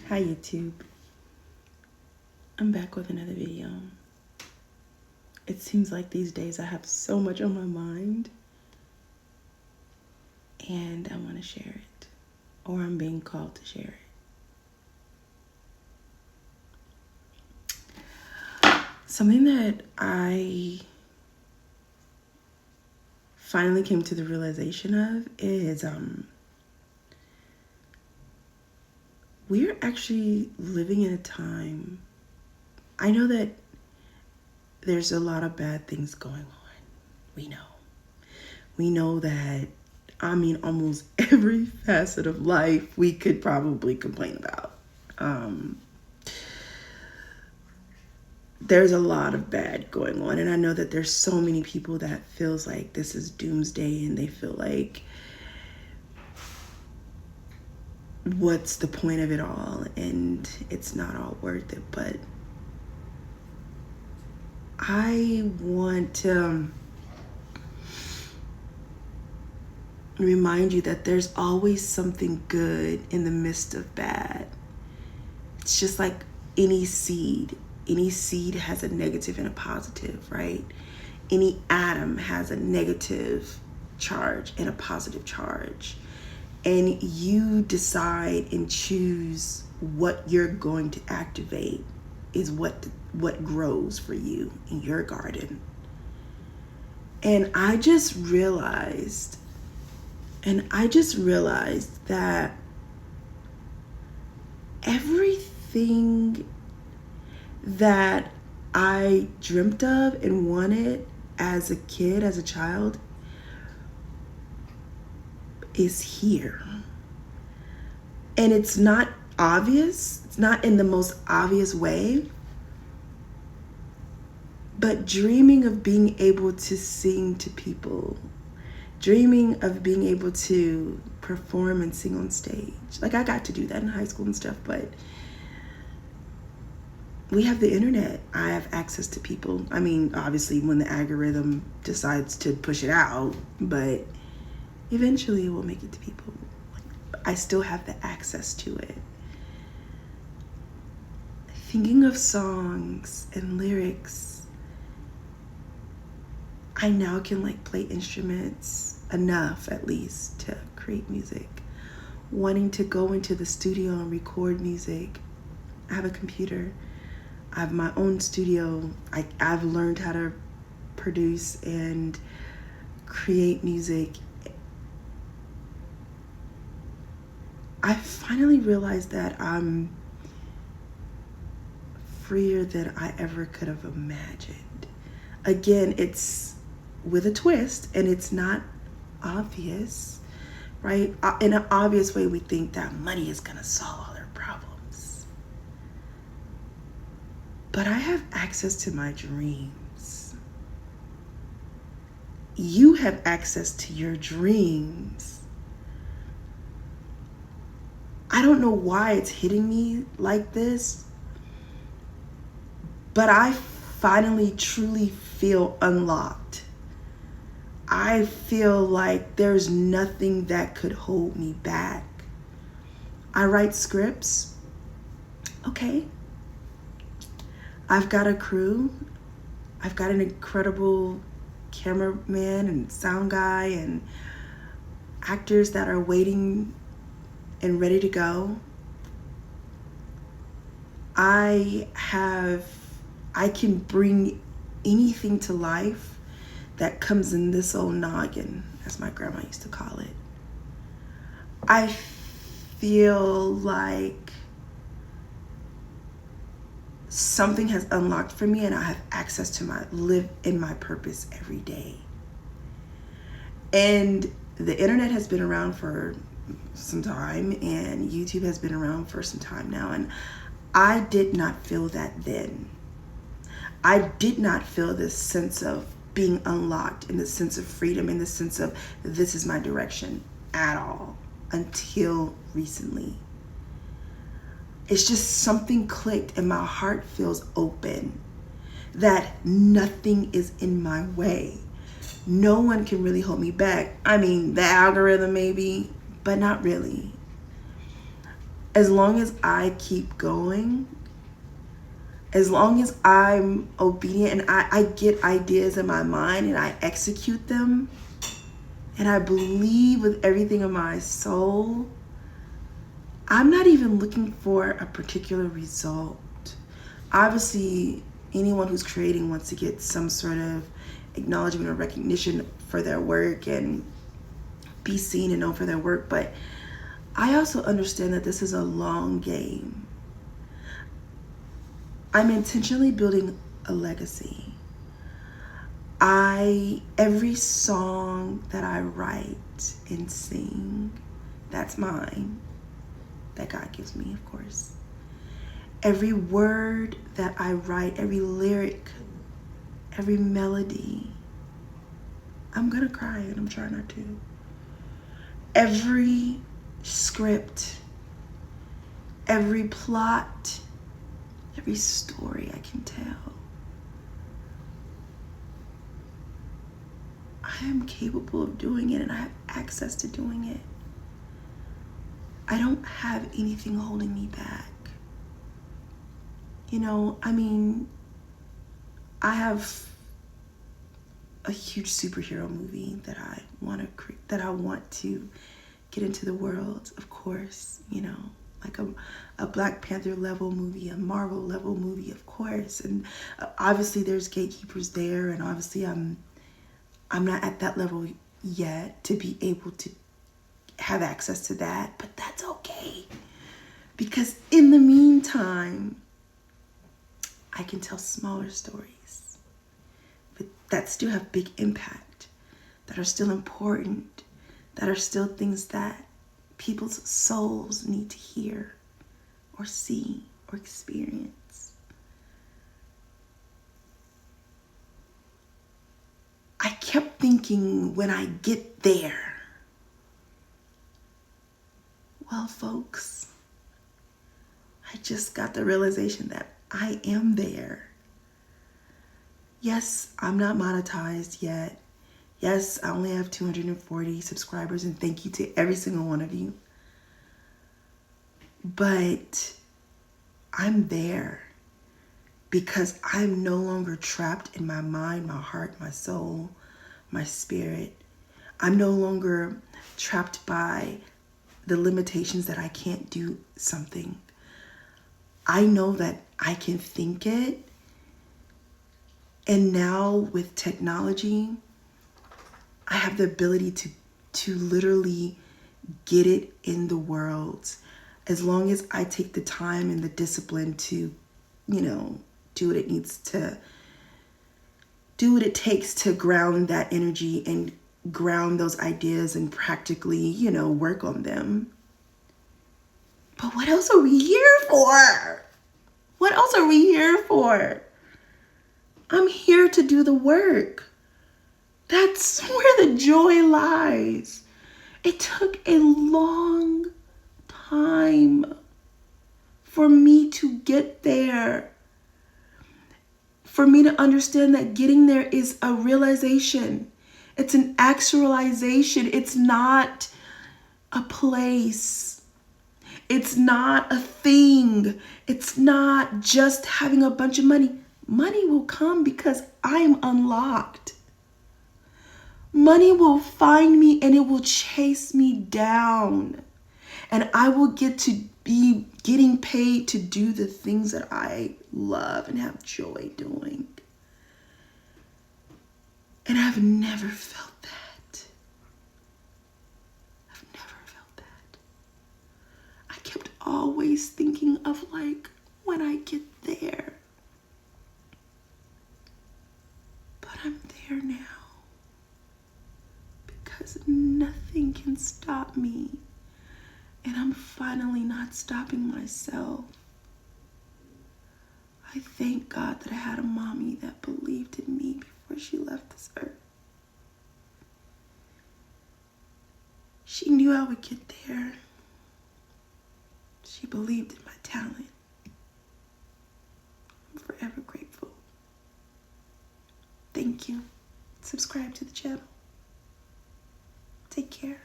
Hi YouTube, I'm back with another video. It seems like these days I have so much on my mind and I want to share it, or I'm being called to share it. Something that I finally came to the realization of is we're actually living in a time. I know that there's a lot of bad things going on. We know that, almost every facet of life we could probably complain about. There's a lot of bad going on, and I know that there's so many people that feels like this is doomsday, and they feel like, what's the point of it all, and it's not all worth it. But I want to remind you that there's always something good in the midst of bad. It's just like any seed. Any seed has a negative and a positive, right? Any atom has a negative charge and a positive charge. And you decide and choose what you're going to activate is what grows for you in your garden. And I just realized that everything that I dreamt of and wanted as a kid, as a child, is here. And it's not obvious. It's not in the most obvious way. But dreaming of being able to sing to people, dreaming of being able to perform and sing on stage. Like, I got to do that in high school and stuff, but we have the internet. I have access to people. Obviously when the algorithm decides to push it out, but eventually it will make it to people. I still have the access to it. Thinking of songs and lyrics, I now can play instruments enough, at least, to create music. Wanting to go into the studio and record music. I have a computer. I have my own studio. I've learned how to produce and create music. I finally realized that I'm freer than I ever could have imagined. Again, it's with a twist, and it's not obvious, right? In an obvious way, we think that money is gonna solve all our problems. But I have access to my dreams. You have access to your dreams. I don't know why it's hitting me like this, but I finally truly feel unlocked. I feel like there's nothing that could hold me back. I write scripts. Okay. I've got a crew. I've got an incredible cameraman and sound guy and actors that are waiting and ready to go. I can bring anything to life that comes in this old noggin, as my grandma used to call it. I feel like something has unlocked for me, and I have access to live in my purpose every day. And the internet has been around for some time, and YouTube has been around for some time now, and I did not feel that then. I did not feel this sense of being unlocked, and the sense of freedom, and the sense of this is my direction at all until recently. It's just something clicked, and my heart feels open, that nothing is in my way. No one can really hold me back. The algorithm maybe, but not really. as long as I keep going, as long as I'm obedient and I get ideas in my mind and I execute them, and I believe with everything in my soul, I'm not even looking for a particular result. Obviously, anyone who's creating wants to get some sort of acknowledgement or recognition for their work and be seen and known for their work, but I also understand that this is a long game. I'm intentionally building a legacy. Every song that I write and sing, that's mine, that God gives me, of course. Every word that I write, every lyric, every melody, I'm gonna cry and I'm trying not to. Every script, every plot, every story I can tell, I am capable of doing it and I have access to doing it. I don't have anything holding me back. I have a huge superhero movie that I want to get into the world, of course, like a Black Panther level movie, a Marvel level movie, of course. And obviously there's gatekeepers there, and obviously I'm not at that level yet to be able to have access to that, but that's okay. Because in the meantime, I can tell smaller stories, but that still have big impact, that are still important, that are still things that people's souls need to hear or see or experience. I kept thinking when I get there, well, folks, I just got the realization that I am there. Yes, I'm not monetized yet. Yes, I only have 240 subscribers, and thank you to every single one of you. But I'm there because I'm no longer trapped in my mind, my heart, my soul, my spirit. I'm no longer trapped by the limitations that I can't do something. I know that I can think it. And now with technology, I have the ability to literally get it in the world. As long as I take the time and the discipline to, do what it takes to ground that energy and ground those ideas and practically, work on them. But what else are we here for? What else are we here for? I'm here to do the work. That's where the joy lies. It took a long time for me to get there. For me to understand that getting there is a realization. It's an actualization. It's not a place. It's not a thing. It's not just having a bunch of money. Money will come because I am unlocked. Money will find me and it will chase me down. And I will get to be getting paid to do the things that I love and have joy doing. And I've never felt that. I've never felt that. I kept always thinking of when I get there. But I'm there now. Because nothing can stop me. And I'm finally not stopping myself. I thank God that I had a mommy that believed in me before she left this earth. She knew I would get there. She believed in my talent. I'm forever grateful. Thank you. Subscribe to the channel. Take care.